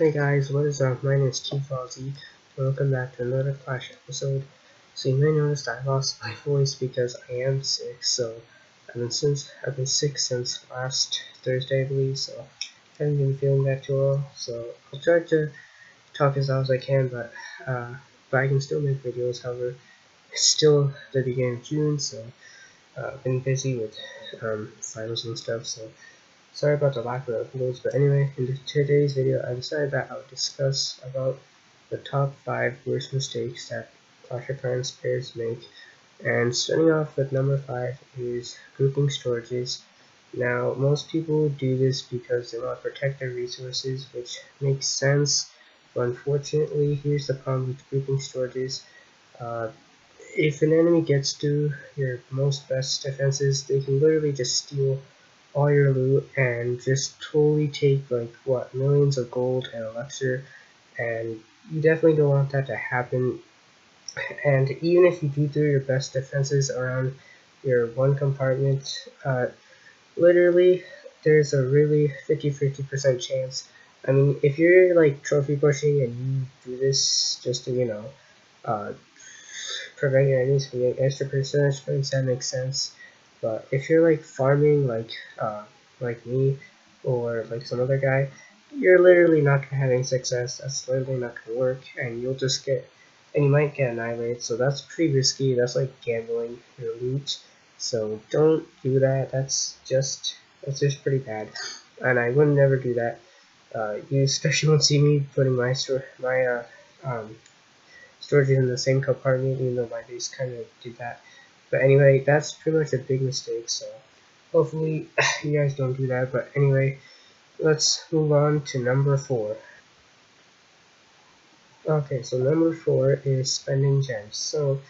Hey guys, what is up? My name is Chief Ozzy. Welcome back to another Clash episode. So you may notice I lost my voice because I am sick. So I've been sick since last Thursday, I believe. So I haven't been feeling that too well. So I'll try to talk as loud as I can, uh, but I can still make videos. However, it's still the beginning of June, so I've been busy with finals and stuff. So sorry about the lack of uploads, but anyway, in today's video, I decided that I would discuss about the top 5 worst mistakes that Clash of Clans players make. And starting off with number 5 is grouping storages. Now, most people do this because they want to protect their resources, which makes sense, but unfortunately, here's the problem with grouping storages. Uh, if an enemy gets to your most best defenses, they can literally just steal all your loot and just totally take like what millions of gold and elixir, and you definitely don't want that to happen. And even if you do your best defenses around your one compartment, literally there's a really 50-50% chance. I mean, if you're like trophy pushing and you do this just to uh, prevent your enemies from getting extra percentage points, that makes sense. But if you're like farming like me or like some other guy, you're literally not gonna have any success. That's literally not gonna work, and you might get annihilated. So that's pretty risky. That's like gambling your loot. So don't do that. That's just pretty bad, and I would never do that. You especially won't see me putting my storage in the same compartment, even though my base kind of did that. But anyway, that's pretty much a big mistake, so hopefully you guys don't do that. But anyway, let's move on to number 4. Okay, so number 4 is spending gems. So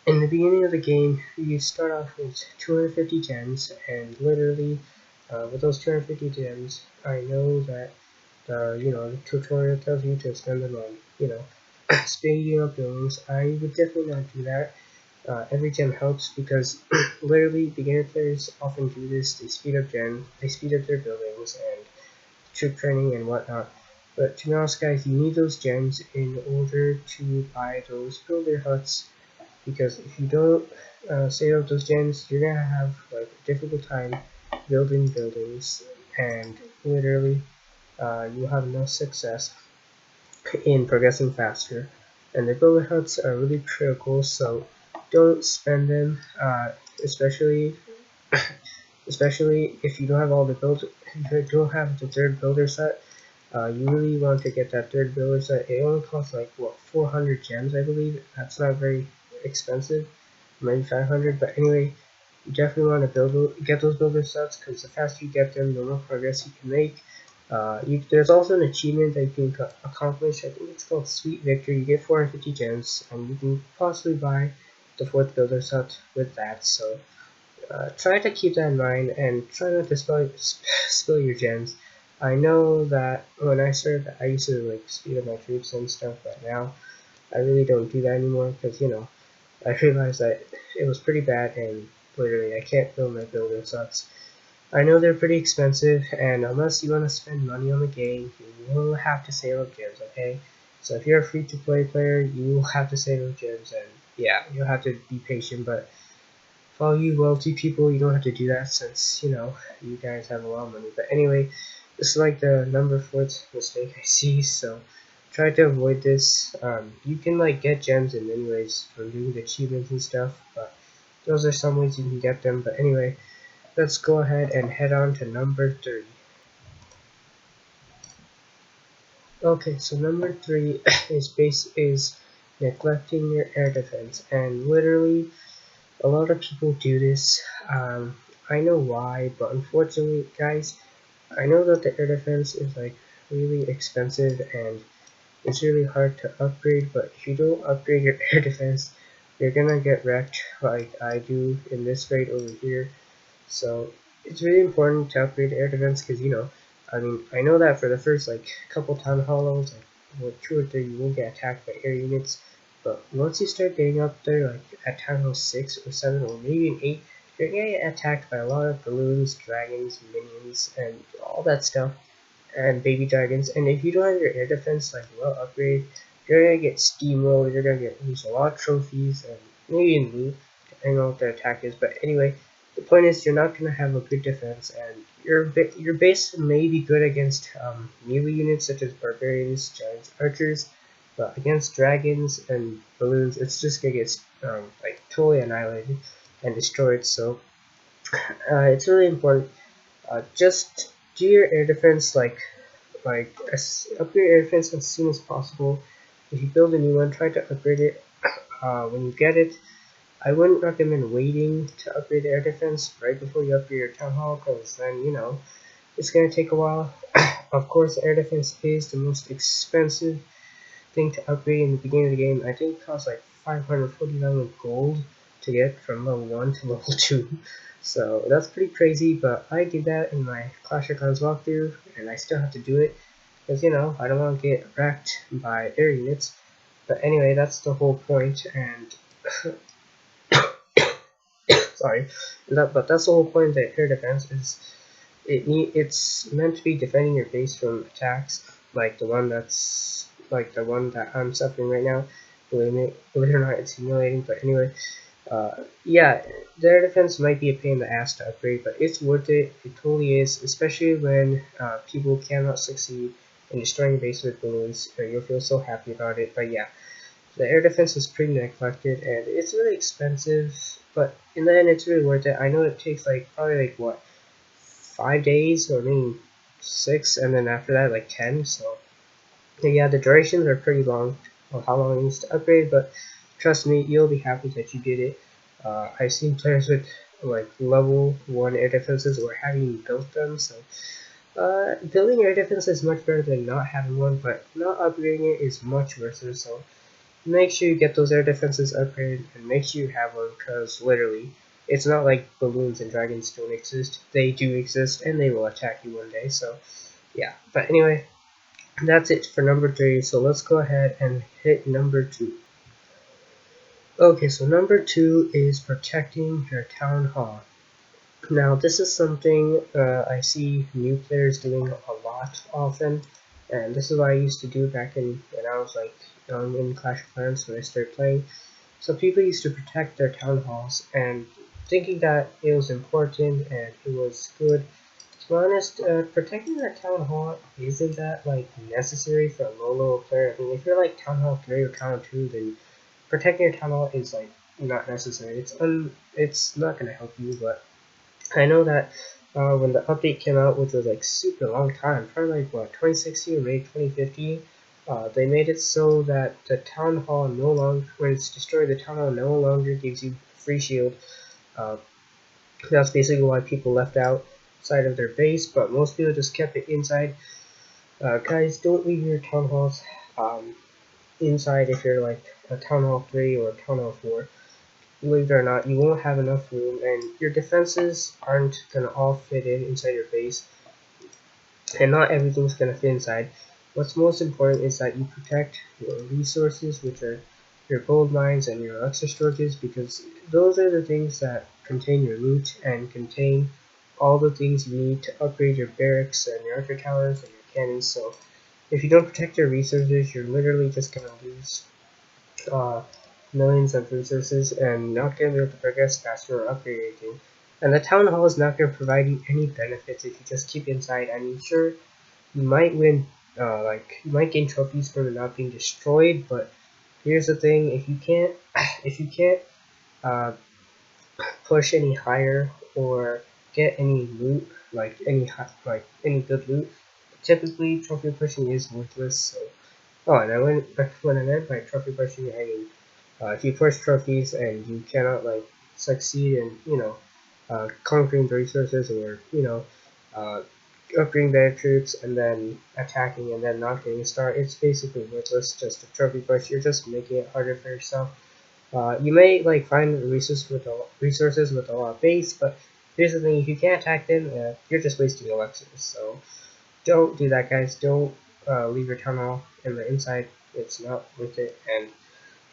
in the beginning of the game, you start off with 250 gems, and literally with those 250 gems, I know that the tutorial tells you to spend them on speeding up buildings. I would definitely not do that. Every gem helps because literally beginner players often do this. They speed up their buildings and troop training and whatnot. But to be honest, guys, you need those gems in order to buy those builder huts. Because if you don't save up those gems, you're gonna have like a difficult time building buildings, and literally you'll have no success in progressing faster. And the builder huts are really critical, so don't spend them, especially if you don't have if you don't have the third builder set. You really want to get that third builder set. It only costs like what 400 gems, I believe. That's not very expensive, maybe 500. But anyway, you definitely want to get those builder sets because the faster you get them, the more progress you can make. There's also an achievement that you can accomplish. I think it's called Sweet Victory. You get 450 gems, and you can possibly buy the 4th builder set with that. So try to keep that in mind and try not to spill your gems. I know that when I started, I used to like speed up my troops and stuff, but now I really don't do that anymore because I realized that it was pretty bad, and literally I can't build my builder sets. I know they're pretty expensive, and unless you want to spend money on the game, you will have to save up gems, okay? So if you're a free-to-play player, you will have to save up gems, and yeah, you'll have to be patient, but for all you wealthy people, you don't have to do that since, you guys have a lot of money. But anyway, this is like the number 4th mistake I see, so try to avoid this. You can like get gems in many ways from doing the achievements and stuff, but those are some ways you can get them. But anyway, let's go ahead and head on to number 3. Okay, so number 3 is neglecting your air defense, and literally a lot of people do this. I know why, but unfortunately, guys, I know that the air defense is like really expensive and it's really hard to upgrade. But if you don't upgrade your air defense, you're gonna get wrecked like I do in this raid over here. So it's really important to upgrade air defense because I mean, I know that for the first like couple town hollows, like 2 or 3, you won't get attacked by air units. But once you start getting up there, like at town hall 6 or 7 or maybe an 8, you're gonna get attacked by a lot of balloons, dragons, minions, and all that stuff. and baby dragons. And if you don't have your air defense like well upgraded, you're gonna get steamrolled. You're gonna lose a lot of trophies and maybe in loot, depending on what the attack is. But anyway, the point is you're not gonna have a good defense, and your base may be good against melee units such as barbarians, giants, archers, but against dragons and balloons, it's just gonna get like totally annihilated and destroyed. So it's really important. Just do your air defense upgrade your air defense as soon as possible. If you build a new one, try to upgrade it when you get it. I wouldn't recommend waiting to upgrade the air defense right before you upgrade your town hall, because then it's gonna take a while. Of course, air defense is the most expensive thing to upgrade in the beginning of the game. I think it costs like 549 gold to get from level 1 to level 2. So that's pretty crazy, but I did that in my Clash of Clans walkthrough, and I still have to do it, because I don't want to get wrecked by air units. But anyway, that's the whole point, and sorry, but that's the whole point of the air defense is it's meant to be defending your base from attacks like the one that I'm suffering right now. Believe it or not, it's humiliating. But anyway, yeah, their defense might be a pain in the ass to upgrade, but it's worth it. It totally is, especially when people cannot succeed in destroying your base with balloons. You'll feel so happy about it. But yeah, the air defense is pretty neglected, and it's really expensive. But in the end, it's really worth it. I know it takes probably what 5 days or maybe 6, and then after that like 10. So yeah, the durations are pretty long of how long it needs to upgrade, but trust me, you'll be happy that you did it. I've seen players with like level 1 air defenses or having built them, so building air defense is much better than not having one, but not upgrading it is much worse. So make sure you get those air defenses upgraded and make sure you have one, because literally it's not like balloons and dragons don't exist. They do exist and they will attack you one day. So yeah, but anyway, that's it for number 3. So let's go ahead and hit number 2. Okay, so number 2 is protecting your town hall. Now this is something I see new players doing a lot often, and this is what I used to do back when I was like young in Clash of Clans when I started playing. So people used to protect their town halls, and thinking that it was important and it was good. To be honest, protecting their town hall isn't that necessary for a low level player. I mean, if you're like town hall 3 or town hall 2, then protecting your town hall is not necessary. It's not gonna help you, but I know that when the update came out, which was like super long time, probably like what 2016 or maybe 2015, they made it so that the town hall no longer, when it's destroyed, the town hall no longer gives you free shield. Uh, that's basically why people left outside of their base, but most people just kept it inside. Guys, don't leave your town halls inside if you're like a town hall 3 or a town hall 4. Believe it or not, you won't have enough room, and your defenses aren't gonna all fit inside your base, and not everything's gonna fit inside. What's most important is that you protect your resources, which are your gold mines and your elixir storages, because those are the things that contain your loot and contain all the things you need to upgrade your barracks and your archer towers and your cannons. So if you don't protect your resources, you're literally just gonna lose uh, millions of resources and not going to be able to progress faster or upgrade anything. And the town hall is not going to provide you any benefits if you just keep inside. I mean, sure, you might win, you might gain trophies from it not being destroyed, but here's the thing: if you can't uh, push any higher or get any loot, any good loot, typically trophy pushing is worthless. So, oh, and when I meant by trophy pushing, I mean if you push trophies and you cannot succeed in conquering the resources, or uh, upgrading better troops and then attacking and then not getting a star, it's basically worthless. Just a trophy push. You're just making it harder for yourself. You may find resources with a lot of base, but here's the thing: if you can't attack them, you're just wasting elixirs. So don't do that, guys. Don't leave your tunnel in the inside. It's not worth it. And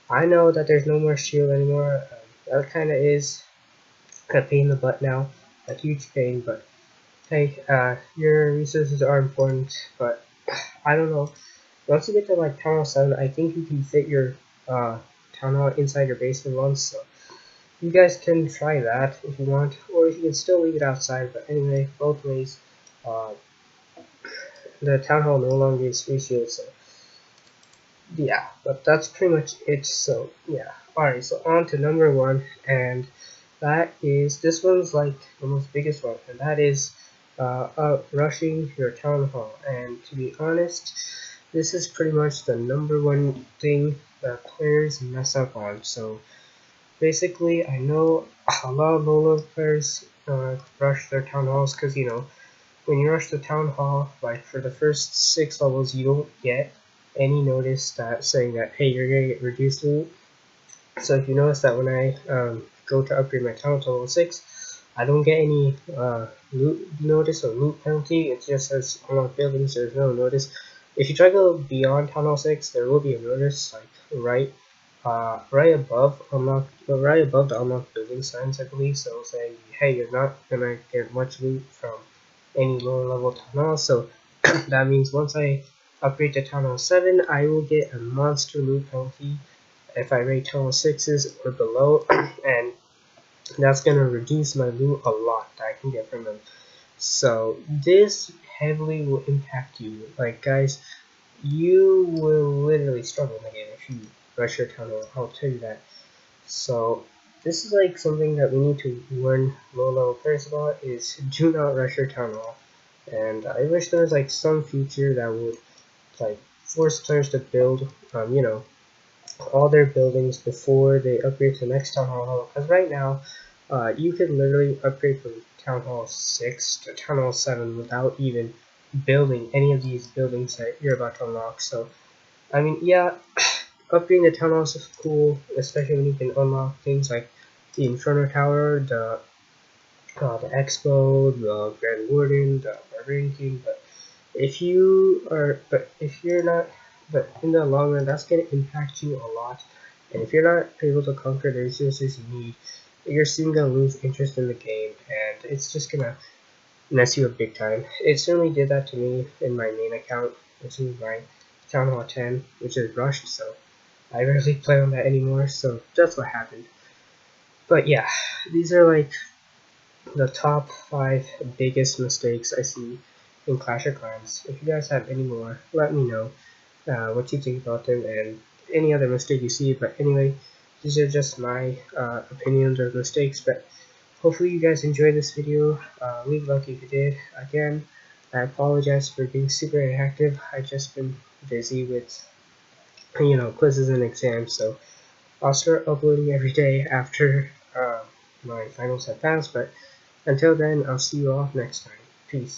I know that there's no more shield anymore. That kind of is a pain in the butt now, a huge pain, but Hey, your resources are important, but I don't know. Once you get to like Town Hall 7, I think you can fit your uh, Town Hall inside your basement once, so you guys can try that if you want, or you can still leave it outside, but anyway, both ways, uh, the Town Hall no longer is resealed, so yeah, but that's pretty much it, so yeah. Alright, so on to number one, and that is, this one's like the most biggest one, and that is rushing your town hall. And to be honest, this is pretty much the number one thing that players mess up on. So basically, I know a lot of low level players rush their town halls because when you rush the town hall, like for the first 6 levels, you don't get any notice that saying that hey, you're gonna get reduced loot. So if you notice that when I go to upgrade my town to level 6, I don't get any loot notice or loot penalty. It just says unlock buildings. There's no notice. If you try to go beyond Town Hall 6, there will be a notice like right above right above the unlock building signs, I believe. So it'll say, hey, you're not gonna get much loot from any lower level Town Hall. So that means once I upgrade to Town Hall 7, I will get a monster loot penalty if I rate Total 6s or below, and that's going to reduce my loot a lot that I can get from them. So this heavily will impact you. Like guys, you will literally struggle in the game if you rush your tunnel, I'll tell you that. So this is like something that we need to warn low level players about, is do not rush your tunnel. And I wish there was like some feature that would like force players to build all their buildings before they upgrade to the next Town Hall. Because right now, you can literally upgrade from Town Hall 6 to Town Hall 7 without even building any of these buildings that you're about to unlock. So, I mean, yeah, upgrading the Town Halls is cool, especially when you can unlock things like the Inferno Tower, the Expo, the Grand Warden, the Barbarian King, if you're not, but in the long run, that's going to impact you a lot. And if you're not able to conquer the resources you need, you're soon going to lose interest in the game, and it's just going to mess you up big time. It certainly did that to me in my main account, which is my Town Hall 10, which is rushed, so I rarely play on that anymore, so that's what happened. But yeah, these are like the top 5 biggest mistakes I see in Clash of Clans. If you guys have any more, let me know what you think about them and any other mistake you see. But anyway, these are just my opinions or mistakes. But hopefully you guys enjoyed this video. Leave a like if you did. Again, I apologize for being super inactive. I've just been busy with quizzes and exams. So I'll start uploading every day after my finals have passed. But until then, I'll see you all next time. Peace.